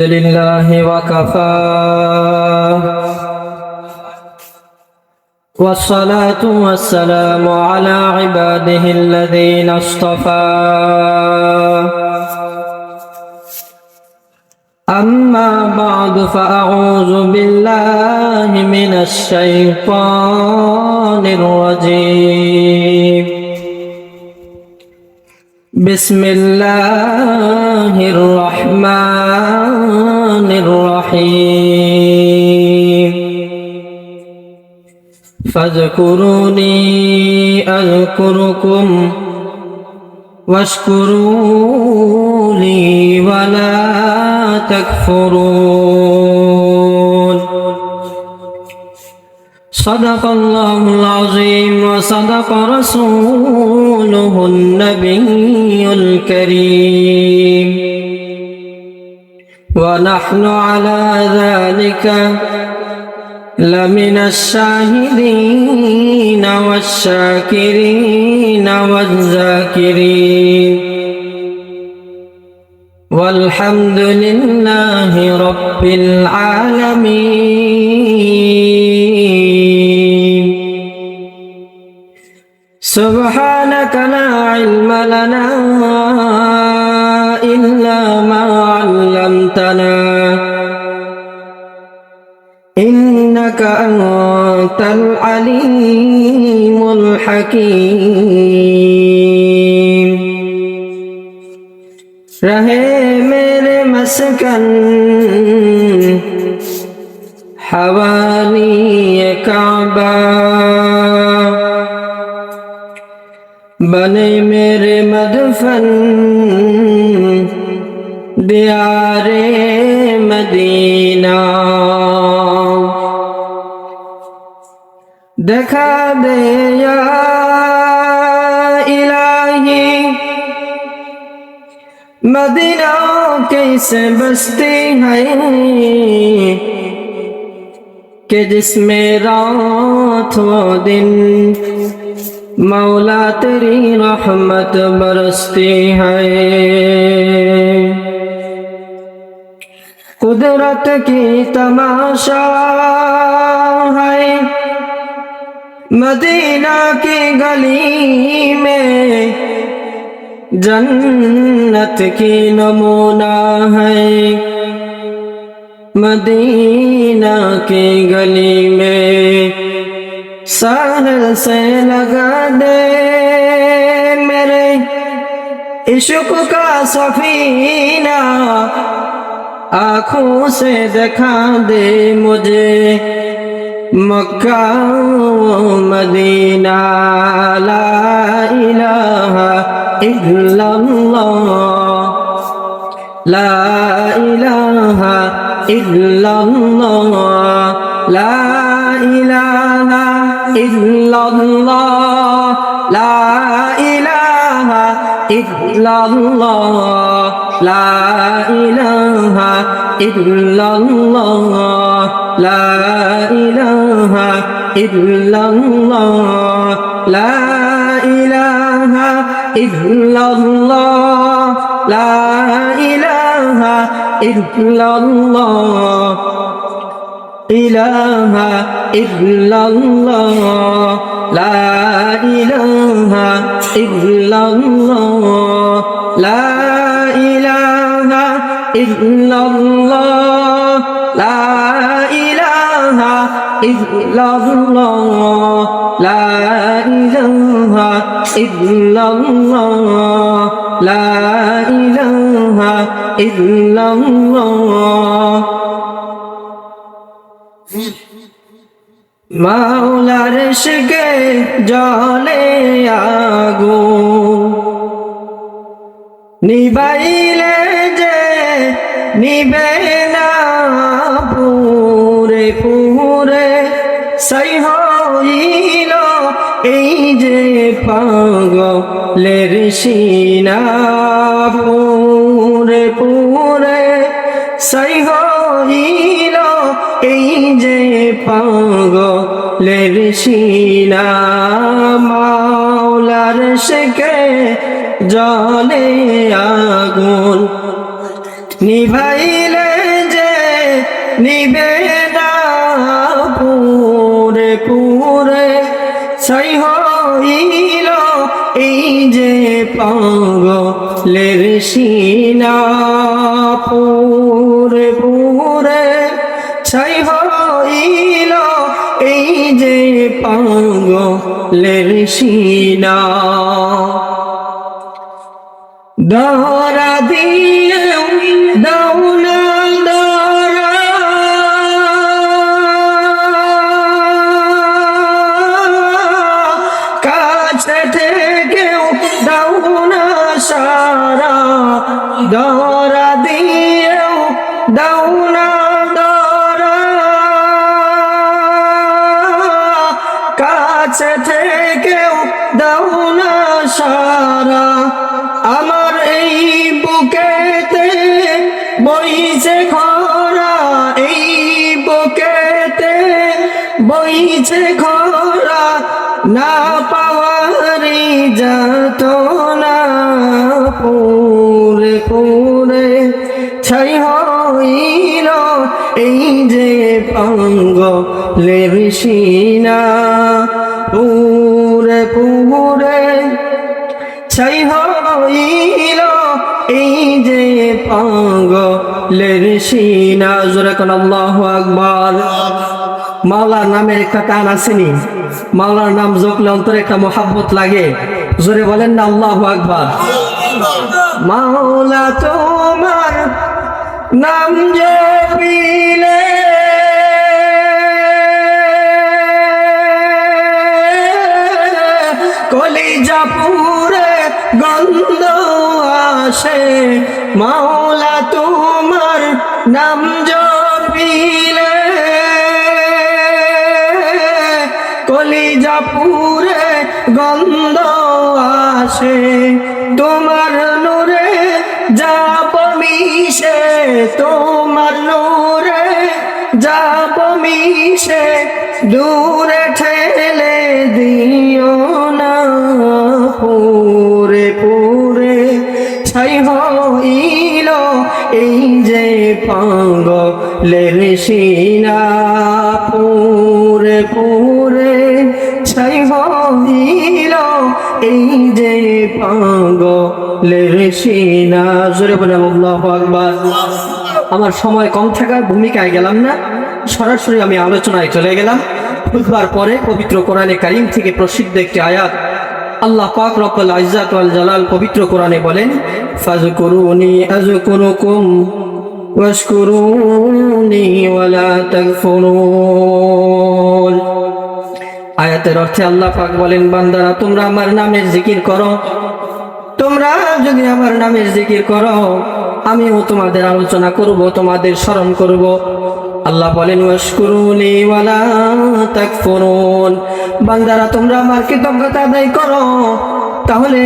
لله وكفى والصلاة والسلام على عباده الذين اصطفى أما بعد فأعوذ بالله من الشيطان الرجيم بسم الله الرحمن الرحيم فاذكروني أذكركم واشكروا لي ولا تكفرون صدق الله العظيم وصدق رسوله النبي الكريم ونحن على ذلك لمن الشاهدين والشاكرين والذاكرين والحمد لله رب العالمين سبحانك لا علم لنا إلا ما علمتنا إنك أنت العليم الحكيم رہے میرے مسکن حوالی کعبہ بنے میرے مدفن دیار مدینہ دکھا دے یا الہی مدینہ کیسے بستی ہے کہ جس میں رات و دن مولا تیری رحمت برستی ہے قدرت کی تماشا ہے مدینہ کی گلی میں جنت کی نمونہ ہے مدینہ کی گلی میں ساحل سے لگا دے میرے عشق کا سفینہ آنکھوں سے دکھا دے مجھے مکہ و مدینہ لا الہ الا اللہ لا الہ الا اللہ لا الہ الا اللہ لا الہ الا اللہ لا الہ الا اللہ لا الہ الا اللہ لا الہ الا اللہ لا الہ الا اللہ الہ الا اللہ لا الہ الا اللہ لا الہ الا اللہ لا الہ الا اللہ لا الہ الا اللہ لا الہ الا اللہ মাওলার ইশকে জলে আগুন নিবাইলে যে নিবে না পুরে পুরে সাই হইল এই যে পাগলের সিনা পুরে পুরে সাই হইল এই যে পাগলের সিনা মাওলার ইশকে জলে আগুন নিভাইলে ছাই হইল এই যে পাগলের সিনা পুরে পুরে ছাই হইল এই যে পাগলের সিনা দরা দিয়ে দাউনা দরা কাছে থেকেও দাউনা সারা দরা দিয়েও দাউনা দরা কাছে থেকেও দাউনা সারা আমার এই বুকেতে বইছে খরা এই বুকেতে বইছে খরা না পাওয়ারি যত না পুরে পুরে ছাই হইল এই যে পাগলের সিনা পুরে পুরে ছাই হইল এই যে পাগলের সিনা জোরে কোন আল্লাহু আকবার মাওলার নামের একটা টান আসেনি মাওলার নাম জপলে অন্তরে একটা মোহাব্বত লাগে জোরে বলেন না আল্লাহু আকবার মাওলা তোমার নাম জপিলে কলিজা পুরে গন্ধ আসে মাওলা তোমার নাম জপিলে কলিজা পুরে গন্ধ আসে তোমার নূরে যাব মিশে তোমার নূরে যাব মিশে দূরে ঠেলে দিও না পুরে পুরে ছাই হইল এই যে পাগলের সিনা পুরে পুরে ছাই হইল এই যে পাগলের সিনা জোরে বলে আল্লাহু আকবার আমার সময় কম থাকার ভূমিকায় গেলাম না সরাসরি আমি আলোচনায় চলে গেলাম খুতবার পরে পবিত্র কোরআনে কারীম থেকে প্রসিদ্ধ একটি আয়াত আল্লাহ পাক রব্বুল ইজ্জত ওয়াল জালাল পবিত্র কোরআনে বলেন ফাযকুরুনি আযকুরুকুম ওয়াশকুরুনি ওয়ালা তাগফুরুন আয়াতের অর্থে আল্লাহ পাক বলেন বান্দারা তোমরা আমার নামের জিকির করো তোমরা যদি আমার নামের জিকির করো আমিও তোমাদের আলোচনা করব তোমাদের স্মরণ করব আল্লাহ বলেন ওয়াশকুরুনি ওয়ালা তাকফুরুন বান্দারা তোমরা আমার কৃতজ্ঞতা আদায় করো তাহলে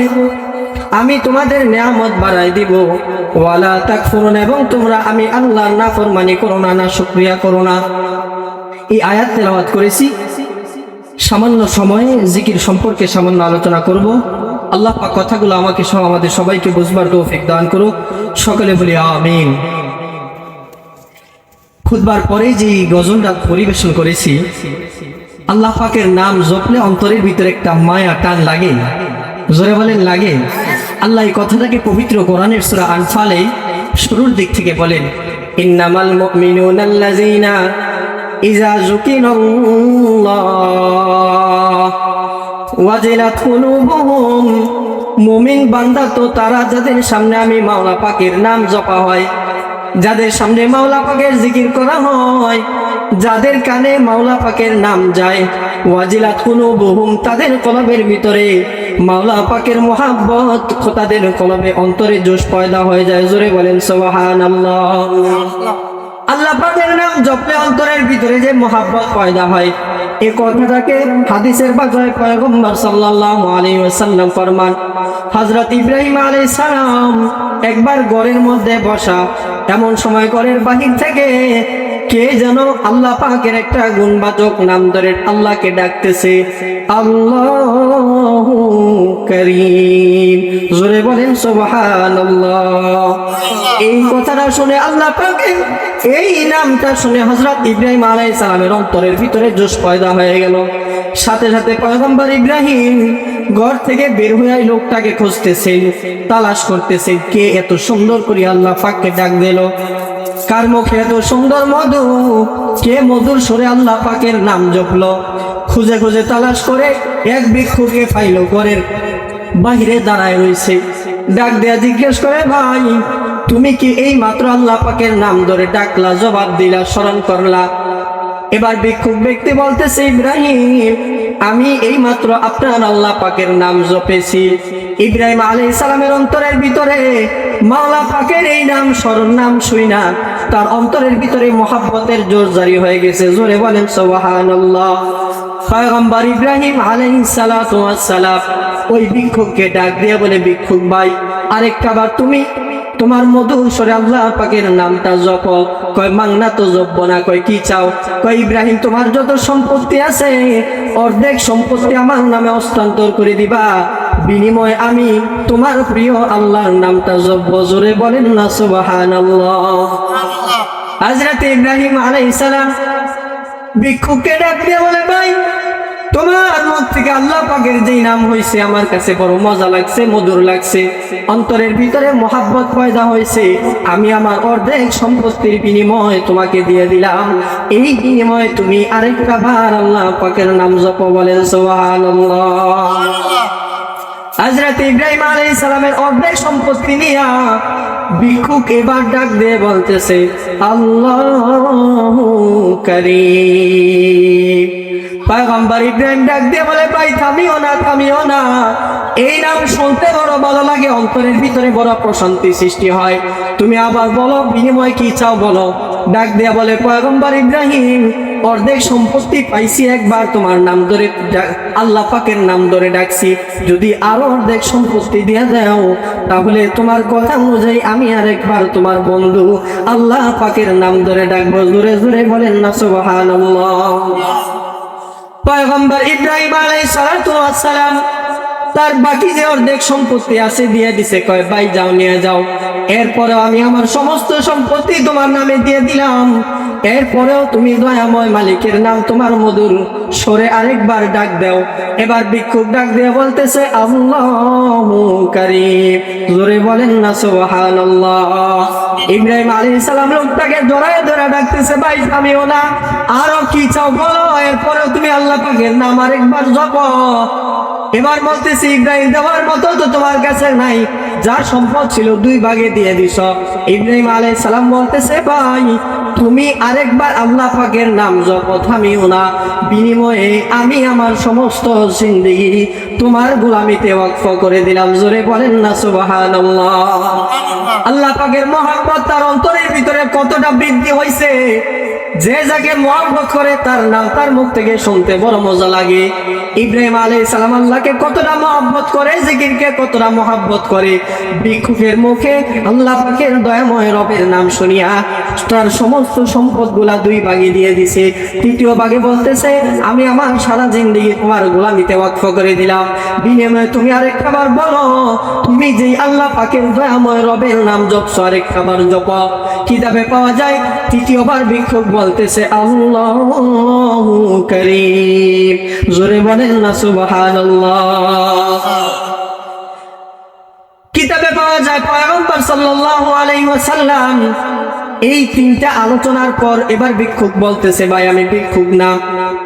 আমি তোমাদের নিয়ামত বাড়াই দিব ওয়ালা তাকফুরুন এবং তোমরা আমি আল্লাহর নাফরমানি করো না না শুকরিয়া করো না এই আয়াত তেলাওয়াত করেছি সামান্য সময়ে জিকির সম্পর্কে সামান্য আলোচনা করব আল্লাহ পাক কথাগুলো আমাকে সহ আমাদের সবাইকে বুঝবার তৌফিক দান করুক সকলে বলি আমিন খুতবার পরে যে গজলটা পরিবেশন করেছি আল্লাহ পাকের নাম জপলে অন্তরের ভিতরে একটা মায়া টান লাগে জোরে বলেন লাগে আল্লাহ এই কথাটাকে পবিত্র কোরআনের সূরা আনফালে শুরুর দিক থেকে বলেন ইন্নামাল মুমিনুনা আল্লাযীনা ইযা যুকিরাল্লাহ ওয়াজিলাত কুলুবুহুম মুমিন বান্দা তো তারা যাদের সামনে আমি মাওলা পাকের নাম জপা হয় যাদের সামনে মাওলা পাকের জিকির করা হয় যাদের কানে মাওলা পাকের নাম যায় ওয়াজিলাত কুলুবুহুম তাদের কলবের ভিতরে মাওলা পাকের মোহাব্বত তাদের কলবে অন্তরে জোশ পয়দা হয়ে যায় জোরে বলেন সুবহানাল্লাহ আল্লাহ পাকের নাম জপলে অন্তরের ভিতরে যে মোহাব্বত পয়দা হয় এই কথাটাকে হাদিসের ভাষায় পয়গম্বর সাল্লাল্লাহু আলাইহি ওয়াসাল্লাম ফরমান হযরত ইব্রাহিম আলাইহিস সালাম একবার ঘরের মধ্যে বসা এমন সময় ঘরের বাহির থেকে কে যেন আল্লাহ পাকের একটা গুণবাচক নাম ধরে আল্লাহকে ডাকতেছে আল্লাহু কারীম জোরে বলেন সুবহানাল্লাহ এই কথাটা শুনে আল্লাহ পাকের এই নামটা শুনে হযরত ইব্রাহিম আলাইহিস সালামের অন্তরের ভিতরে জোশ পয়দা হয়ে গেল সাথে সাথে পয়গম্বর ইব্রাহিম ঘর থেকে বের হয়ে লোকটাকে খুঁজতেছেন, তালাশ করতেছেন কে এত সুন্দর করে আল্লাহ পাককে ডাক দিল, কার মুখে এত সুন্দর মধু, কে মধুর সুরে আল্লাহ পাকের নাম জপলো। খুঁজে খুঁজে তালাশ করে এক ভিক্ষুকে পাইল, ঘরের বাহিরে দাঁড়ায় রয়েছে। ডাক দেয়া জিজ্ঞেস করে, ভাই তুমি কি এই মাত্র আল্লাহ পাকের নাম ধরে ডাকলা, জবাব দিলা, স্মরণ করলা? এবার ভিক্ষুক ব্যক্তি বলতেছে, ইব্রাহিম আমি এই মাত্র আপনার আল্লাহ পাকের নাম জপেছি। ইব্রাহিম আলাইহিস সালামের অন্তরের ভিতরে মাওলা পাকের এই নাম স্মরণ, নাম শুই না তার অন্তরের ভিতরে মহাব্বতের জোর জারি হয়ে গেছে। জোরে বলেন সুবহানাল্লাহ। পয়গম্বর ইব্রাহিম আলাইহিস সালাতু ওয়াস সালাম ওই ভিক্ষুককে ডাক দিয়ে বলে, ভিক্ষুক ভাই আরেকটা বার তুমি তোমার মধুর স্বরে আল্লাহ পাকের নামটা জপ। কয় মাংনা তো জপব না। কয় কি চাও? কয় ইব্রাহিম তোমার যত সম্পত্তি আছে অর্ধেক সম্পত্তি আমার নামে হস্তান্তর করে দিবা, বিনিময়ে আমি তোমার প্রিয় আল্লাহর নামটা জপব। জোরে বলেন না সুবহানাল্লাহ। হযরত ইব্রাহিম আলাইহিস সালাম ভিক্ষুককে ডাক দিয়ে বলে, ভাই তোমার মুখ থেকে আল্লাহ পাকের যেই নাম হয়েছে আমার কাছে বড় মজা লাগছে, মধুর লাগছে, অন্তরের ভিতরে মহাব্বত পয়দা হয়েছে। আমি আমার অর্ধেক সম্পত্তির বিনিময়ে তোমাকে দিয়ে দিলাম, এই বিনিময়ে তুমি আরেকটা বার আল্লাহ পাকের নাম জপো। বলেন সুবহানাল্লাহ। হযরত ইব্রাহিম আলাইহিস সালামের অর্ধেক সম্পত্তি নিয়া ভিক্ষুক এবার ডাক দিয়ে বলতেছে, আল্লাহু কারীম। পয়গম্বর ইব্রাহিম ডাক দিয়ে বলে, ভাই থামিও না, থামিও না। এই নাম শুনতে বড় ভালো লাগে, অন্তরের ভিতরে বড় প্রশান্তি সৃষ্টি হয়। তুমি আবার বলো, বিনিময় কি চাও বলো। ডাক দিয়ে বলে, পয়গম্বর ইব্রাহিম অর্ধেক সম্পত্তি পাইছি, একবার তোমার নাম ধরে আল্লাহ পাকের নাম ধরে ডাকছি, যদি আরো অর্ধেক সম্পত্তি দিয়ে দাও তাহলে তোমার কথা অনুযায়ী আমি আরেকবার তোমার বন্ধু আল্লাহ পাকের নাম ধরে ডাকবো। জোরে জোরে বলেন না সুবহানাল্লাহ। পয়গম্বর ইব্রাহিম আলাইহিস সালাতু ওয়াস সালাম তার বাকি যে অর্ধেক সম্পত্তি আছে দিয়ে দিছে। কয় ভাই যাও, নিয়ে যাও, এরপরেও আমি আমার সমস্ত সম্পত্তি তোমার নামে দিয়ে দিলাম, এরপরেও তুমি দয়াময় মালিকের নাম তোমার মধুর স্বরে আরেকবার ডাক দাও। এবার ভিক্ষুক ডাক দিয়ে বলতেছে, আল্লাহু কারীম। জোরে বলেন না সুবহানাল্লাহ। ইব্রাহিম আলাইহিস সালাম লোকটাকে জড়ায় ধরে ডাকতেছে, ভাই থামিও না, আরো কি চাও বলো, এরপরেও তুমি আল্লাহ পাকের নাম আরেকবার জপো। এবার বলতেছি, ইব্রাহিম দেওয়ার মতো তো তোমার কাছে নাই, যা সম্পদ ছিল 2 ভাগে দিয়ে দিছ। ইব্রাহিম আলাইহিস সালাম বলতেছে, ভাই তুমি আরেকবার আল্লাহ পাকের নাম জপো, থামিও না, বিনিময়ে আমি আমার সমস্ত জিন্দেগি তোমার গোলামিতে ওয়াকফ করে দিলাম। জোরে বলেন না সুবহানাল্লাহ। আল্লাহ পাকের মহব্বত তার অন্তরের ভিতরে কতটা বৃদ্ধি হয়েছে, যে যাকে মহব্বত করে তার নাম তার মুখ থেকে শুনতে বড় মজা লাগে। ইব্রাহিম আলাইহিস সালাম আল্লাহকে কতটা মহব্বত করে, জিকিরকে কতটা মহব্বত করে। ভিক্ষুকের মুখে আল্লাহ পাকের দয়াময় রবের নাম শুনিয়া তার সমস্ত সম্পদগুলা 2 ভাগে দিয়ে দিছে। 3য় ভাগে বলতেছে, আমি আমার সারা জিন্দেগি তোমার গোলামিতে ওয়াকফ করে দিলাম, বিনিময়ে তুমি আরেকটা বার বলো, তুমি যেই আল্লাহ পাকের দয়াময় রবের নাম জপছো আরেকটা বার জপো। কিতাবে পাওয়া যায় 3য় বার ভিক্ষুক বলতেছে, আল্লাহু কারীম। জোরে বলেন না সুবহানাল্লাহ। কিতাবে পাওয়া যায় পয়গম্বর সাল্লাল্লাহু আলাইহি ওয়াসাল্লাম এই 3টা আলোচনার পর এবার ভিক্ষুক বলতেছে, ভাই আমি ভিক্ষুক না,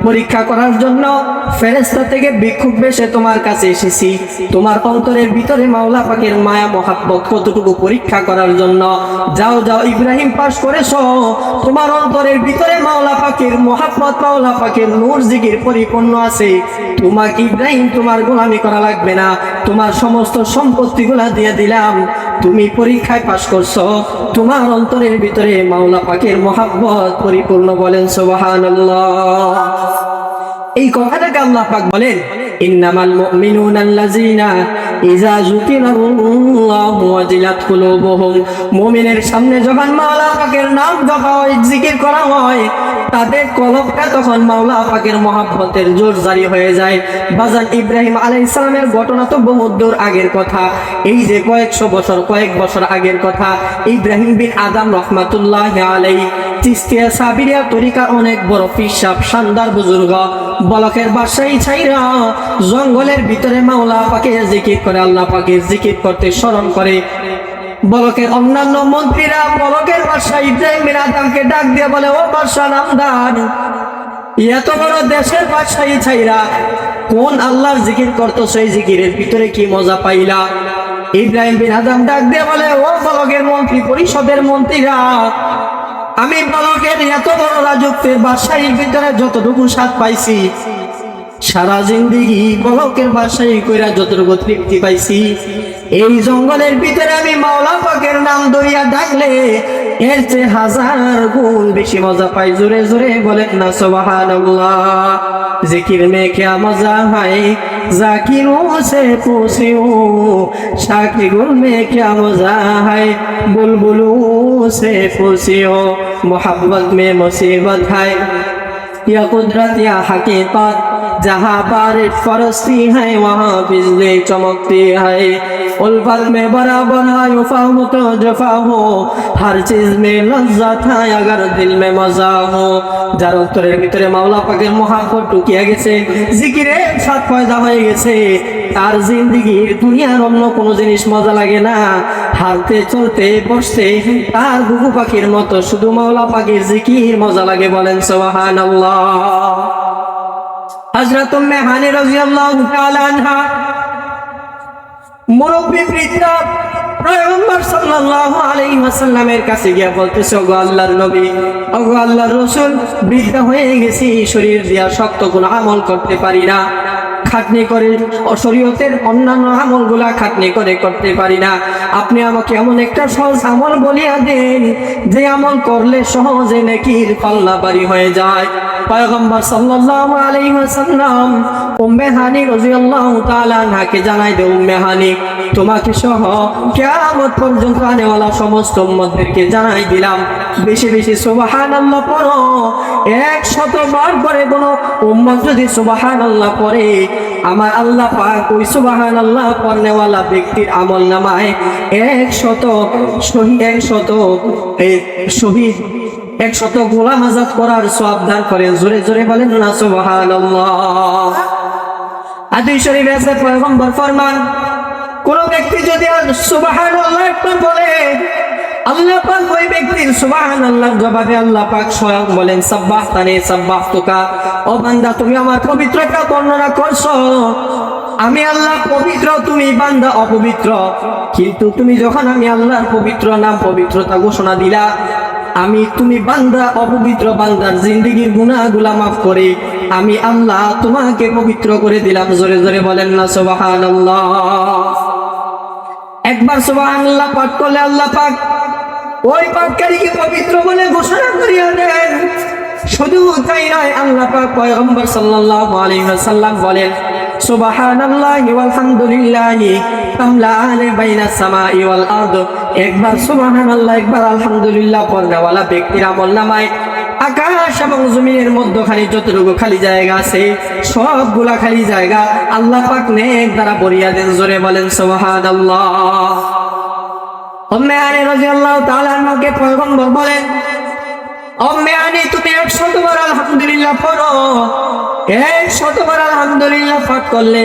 পরীক্ষা করার জন্য ফেরেশতা থেকে ভিক্ষুক বেশে তোমার কাছে এসেছি, তোমার অন্তরের ভিতরে মাওলা পাকের মায়া মহাব্বত কতটুকু পরীক্ষা করার জন্য। যাও যাও, ইব্রাহিম পাস করেছো, তোমার অন্তরের ভিতরে মাওলা পাকের মহাব্বত, মাওলা পাকের নূর জিকির পরিপূর্ণ আছে, তোমাকে ইব্রাহিম তোমার গোলামি করা লাগবে না, তোমার সমস্ত সম্পত্তিগুলা দিয়ে দিলাম, তুমি পরীক্ষায় পাস করছো, তোমার অন্তরের ভিতরে মাওলা পাকের মহাব্বত পরিপূর্ণ। বলেন সুবহানাল্লাহ। এই কথাটাকে আল্লাহ পাক বলেন, ইন্নামাল মুমিনুনা আল্লাযিনা ইযা যুকিরাল্লাহু ওয়াজিলাত কুলুবুহুম। মুমিনের সামনে যখন মাওলা পাকের নাম জপা হয়, জিকির করা হয়, তাদের কলবটা তখন মাওলা পাকের মহব্বতের জোর জারি হয়ে যায়। বাজান ইব্রাহিম আলাইহিস সালামের ঘটনা তো বহু দূর আগের কথা, এই যে কয়েক বছর আগের কথা। ইব্রাহিম বিন আদম রহমাতুল্লাহি আলাইহি চিস্তিয়া সাবিরিয়া তরিকার অনেক বড় পিসাব শানদার বুজুর্গ বলকের বাসায় ছাইরা জঙ্গলের ভিতরে মাওলা পাকের জিকির করে, আল্লাহ পাকের জিকির করতে স্মরণ করে। বলকের অন্যান্য মন্ত্রীরা বলকের বাসায় ইব্রাহিম বিন আদমকে ডাক দিয়ে বলে, ও বাদশা নামদার, এত বড় দেশের বাদশাহী ছাইরা কোন আল্লাহর জিকির করতো, সেই জিকিরের ভিতরে কি মজা পাইলা? ইব্রাহিম বিন আদম ডাক দিয়ে বলে, ও বলকের মন্ত্রী পরিষদের মন্ত্রীরা, আমি বলকের এত বড় রাজত্বের বাদশাহীর ভিতরে যতটুকু স্বাদ পাইছি, সারা জিন্দেগি বলকের বাদশাহী কইরা যতটুকু তৃপ্তি পাইছি, এই জঙ্গলের ভিতরে আমি মাওলা পাকের নাম ধরিয়া ডাকলে এর চেয়ে 1000 গুণ বেশি মজা পাই। জোরে জোরে বলেন না সুবহানাল্লাহ। जिकिर में क्या मजा है जाकिरों से पूछियो, शाकिरों में क्या मजा है बुलबुलों से पूछियो, मोहब्बत में मुसीबत है या कुदरत या हकीकत, जहाँ बारिश फरसती है वहाँ बिजली चमकती है, उल्फत में बराबर है वफा हो तो जफा हो, हर चीज में लज्जत है अगर दिल में मजा हो। যার অন্তরের ভিতরে মাওলা পাকের মহাব্বত ঢুকিয়া গেছে, জিকিরের স্বাদ পয়দা হয়ে গেছে, তার জিন্দেগির দুনিয়ার অন্য কোনো জিনিস মজা লাগে না। হালতে চলতে বসতে তার ঘুঘু পাখির মতো শুধু মাওলা পাকের জিকির মজা লাগে। বলেন সুবহানাল্লাহ। হযরত উম্মে হানি রাদিয়াল্লাহু তাআলা আনহা মুরব্বি বৃদ্ধা পয়গম্বর সাল্লাল্লাহু আলাইহি ওয়াসাল্লামের কাছে গিয়া বলতেছে, ওগো আল্লাহর নবী, ওগো আল্লাহর রাসূল, বৃদ্ধা হয়ে গেছি, শরীর দিয়া শক্ত কোনো আমল করতে পারি না, খাটনি করে শরীয়তের অন্যান্য আমলগুলা খাটনি করে করতে পারি না, আপনি আমাকে এমন একটা সহজ আমল বলিয়া দেন যে আমল করলে সহজে নেকির পাল্লা ভারী হয়ে যায়। পয়গম্বর সাল্লাল্লাহু আলাইহি ওয়াসাল্লাম উম্মে হানি রাদিয়াল্লাহু তাআলা আনহাকে জানাই দে, উম্মে হানি, তোমাকে সহ কিয়ামত পর্যন্ত আনেওয়ালা সমস্ত উম্মতদেরকে জানাই দিলাম, বেশি বেশি সুবহানাল্লাহ পড়ো। 100 বার করে কোনো উম্মত যদি সুবহানাল্লাহ পড়ে, আমার আল্লাহ পাক ওই সুবহানাল্লাহ পড়নেওয়ালা ব্যক্তির আমলনামায় 100 গোলাম আজাদ করার সওয়াব দান করে। জোরে জোরে বলেন না সুবহানাল্লাহ। হাদিস শরীফে আছে, পয়গম্বর ফরমান, কোন ব্যক্তি যদি সুবহানাল্লাহ একবার বলে, আল্লাহ পাক ওই ব্যক্তির সুবহানাল্লাহর জবাবে আল্লাহ পাক স্বয়ং বলেন, সাব্বাহতানি সাব্বাহতুকা, ও বান্দা তুমি আমার পবিত্রতা বর্ণনা করছো, আমি আল্লাহ পবিত্র, তুমি বান্দা অপবিত্র, কিন্তু তুমি যখন আমি আল্লাহর পবিত্র নাম পবিত্রতা ঘোষণা দিলা, আমি তুমি বান্দা অপবিত্র বান্দার জিন্দেগির গুনাহগুলা মাফ করে আমি আল্লাহ তোমাকে পবিত্র করে দিলাম। জোরে জোরে বলেন না সুবহানাল্লাহ। একবার সুবহানাল্লাহ পাঠ করলে আল্লাহ পাক ওই পাঠকারীকে পবিত্র বলে ঘোষণা করিয়া দেন। শুধু তাই নয়, আল্লাহ পাক পয়গম্বর সাল্লাল্লাহু আলাইহি ওয়াসাল্লাম বলেন, সুবহানাল্লাহি ওয়াল হামদুলিল্লাহি তামলাআনে বাইনাস সামাই ওয়াল আরদ। একবার সুবহানাল্লাহ, একবার আলহামদুলিল্লাহ পড়নেওয়ালা ব্যক্তির আমলনামায় আকাশ এবং জমিনের মধ্যখানে যতটুকু খালি জায়গা আছে সবগুলা খালি জায়গা আল্লাহ পাক নেক দ্বারা ভরিয়া দেন। জোরে বলেন সুবহানাল্লাহ। উম্মে হানি রাদিয়াল্লাহু তাআলা আনহাকে পয়গম্বর বলেন, উম্মে হানি তুমি 100 বার আলহামদুলিল্লাহ পড়ো। 100 বার আলহামদুলিল্লাহ পাঠ করলে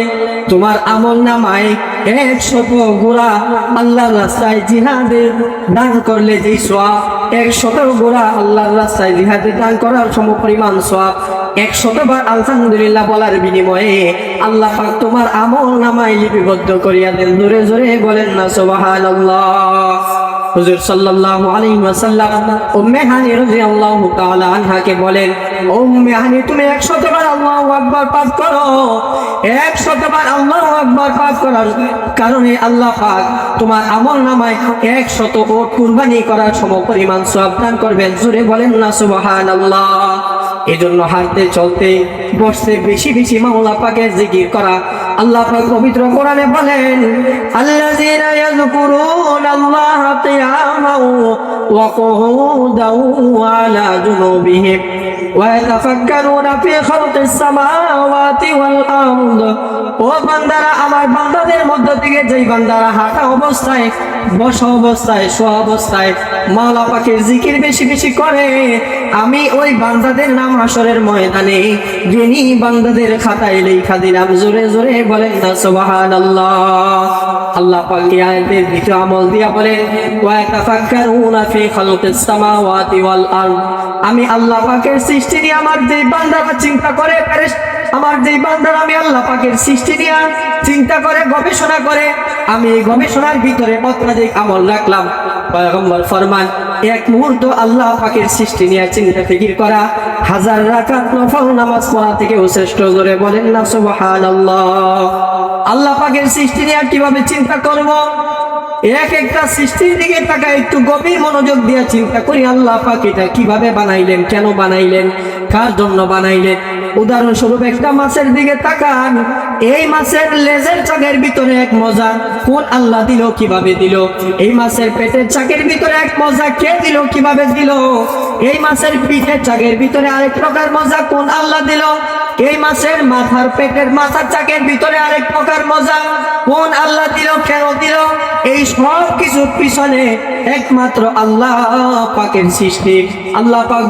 তোমার আমলনামায় 100 গোরা আল্লাহর রাস্তায় জিহাদে দান করলে যে সওয়াব, 100 গোরা আল্লাহর রাস্তায় জিহাদে দান করার সমপরিমাণ সওয়াব 100 বার আলহামদুলিল্লাহ বলার বিনিময়ে আল্লাহ পাক তোমার আমলনামায় লিপিবদ্ধ করিয়া দেন। জোরে জোরে বলেন না সুবহানাল্লাহ। হুজুর সাল্লাল্লাহু আলাইহি ওয়াসাল্লাম উম্মে হানি রাদিয়াল্লাহু তাআলা আনহাকে বলেন, উম্মে হানি তুমি 100 বার আল্লাহু আকবার পাঠ করো। 100 বার আল্লাহু আকবার পাঠ করার কারণে আল্লাহ পাক তোমার আমলনামায় 100 ওট কুরবানি করার সমপরিমাণ সওয়াব দান করবেন। জোরে বলেন না সুবহানাল্লাহ। এজন্য হাঁটতে চলতে বসতে বেশি বেশি মাওলা পাকের জিকির করা। আল্লাহ পাক পবিত্র কোরআনে বলেন, আল্লাযীনা ইয়াযকুরুনাল্লাহা কিয়ামান ওয়া কুউদান ওয়া আলা জুনুবিহিম ওয়ায়াতাফাক্কারুনা ফি খালকিস সামাওয়াতি ওয়াল আরদ। ও বান্দারা, আমার বান্দাদের মধ্য থেকে যেই বান্দারা হাঁটা অবস্থায়, বসা অবস্থায়, শোয়া অবস্থায় মাওলা পাকের জিকির বেশি বেশি করে, আমি ওই বান্দাদের নাম হাসরের ময়দানে জ্ঞানী বান্দাদের খাতায় লেখা দিলাম। জোরে জোরে বলেন না সুবহানাল্লাহ। আল্লাহ পাক এই আয়াতের দ্বিতীয় আমল দিয়া বলেন ওয়ায়াতাফাক্কারুনা ফি খালকিস সামাওয়াতি ওয়াল আরদ। আমি আল্লাহ পাকের সৃষ্টি নিয়ে আমার যে বান্দারা চিন্তা করে, আমার যে বান্দারা আমি আল্লাহ পাকের সৃষ্টি নিয়ে চিন্তা করে, গবেষণা করে, আমি এই গবেষণার ভিতরে অত্যাধিক আমল রাখলাম। পয়গম্বর ফরমান, এক মুহূর্ত আল্লাহ পাকের সৃষ্টি নিয়ে চিন্তা ফিকির করা 1000 রাকাত নফল নামাজ পড়া থেকেও শ্রেষ্ঠ। জোরে বলেন না সুবহানাল্লাহ। আল্লাহ পাকের সৃষ্টি নিয়ে কিভাবে চিন্তা করব? এক একটা সৃষ্টির দিকে তাকায় একটু গভীর মনোযোগ দিয়ে চিন্তা করি, আল্লাহ পাক এটা কিভাবে বানাইলেন, কেন বানাইলেন, কার জন্য বানাইলেন। উদাহরণস্বরূপ একটা মাছের দিকে তাকান, এই মাছের লেজের চাকের ভিতরে এক মজা, কোন আল্লাহ দিল, কিভাবে দিল। এই মাছের পেটের চাকের ভিতরে এক মজা, কে দিল, কিভাবে দিল। এই মাছের পিঠের চাকের ভিতরে আরেক প্রকার মজা, কোন আল্লাহ দিল। এই মাছের মাথার পেটের মাথার চাকের ভিতরে আরেক প্রকার মজা, কোন আল্লাহ দিল, কেন দিল। এই সব কিছুর পিছনে একমাত্র আল্লাহ পাকের সৃষ্টি। আল্লাহ পাক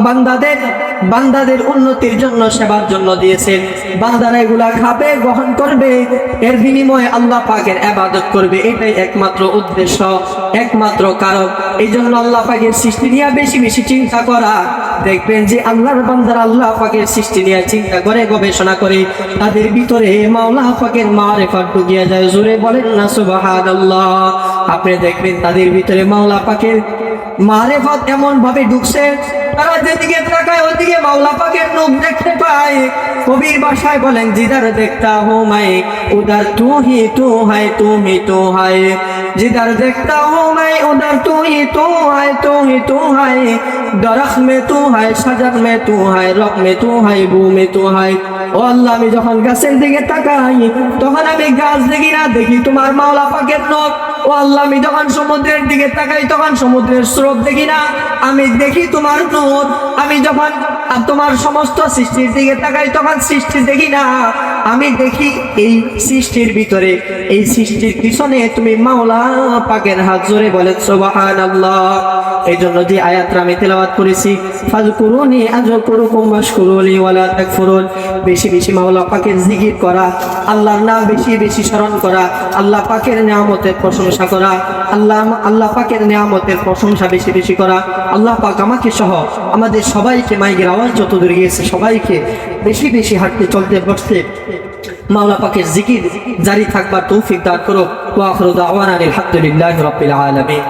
বান্দাদের উন্নতির জন্য, সেবার জন্য দিয়েছেন। বান্দারা এগুলা খাবে, গ্রহণ করবে, এর বিনিময়ে আল্লাহ পাকের ইবাদত করবে। এটাই একমাত্র উদ্দেশ্য, একমাত্র কারণ। এই জন্য আল্লাহ পাকের সৃষ্টি নিয়ে বেশি বেশি চিন্তা করা। দেখবেন যে আল্লাহর বান্দারা আল্লাহ পাকের সৃষ্টি নিয়ে চিন্তা করে, গবেষণা করে, তাদের ভিতরে মাওলা পাকের মারিফাত ঢুকিয়ে যায়। জোরে বলেন না সুবহানাল্লাহ। আপনি দেখবেন তাদের ভিতরে মাওলা পাকের মারিফাত এমন ভাবে ঢুকছে, তারা যেদিকে তাকায় ওদিকে মাওলা পাকের নূর দেখতে পায়। কবির ভাষায় বলেন, জিদার দেখতা হো मैं उधर तू ही तू है, तुम ही तू है। जिधर देखता हूँ मैं उधर तू ही तू है, तू ही तू है। दरख्त में तू है, शजर में तू है, रब में तू है, बू में तू है। ও আল্লাহ, আমি যখন গাছের দিকে তাকাই তখন আমি গাছ দেখি না, দেখি তোমার মাওলা পাকের নূর। ও আল্লাহ, আমি যখন সমুদ্রের দিকে তাকাই তখন সমুদ্রের স্রোত দেখি না, আমি দেখি তোমার নূর। আমি যখন তোমার সমস্ত সৃষ্টির দিকে তাকাই তখন সৃষ্টি দেখি না, আমি দেখি এই সৃষ্টির ভিতরে, এই সৃষ্টির পিছনে তুমি মাওলা পাকের হাত। জোরে বলেন সুবহানাল্লাহ। এই জন্য যে আয়াতটা আমি তেলাওয়াত করেছি, ফাযকুরুনি আযকুরুকুম ওয়াশকুরুলি ওয়ালা তাকফুরুন, বেশি বেশি মাওলা পাকের জিকির করা, আল্লাহর নাম বেশি বেশি স্মরণ করা, আল্লাহ পাকের নিয়ামতের প্রশংসা করা, আল্লাহ পাকের নিয়ামতের প্রশংসা বেশি বেশি করা। আল্লাহ পাক আমাকে সহ আমাদের সবাইকে, মাইকের আওয়াজ যত দূর গিয়েছে সবাইকে বেশি বেশি হাঁটতে, চলতে, বসতে মাওলা পাকের জিকির জারি থাকবার তৌফিক দান করো। ওয়া আখিরু দাওয়ানা আলহামদুলিল্লাহি রাব্বিল আলামিন।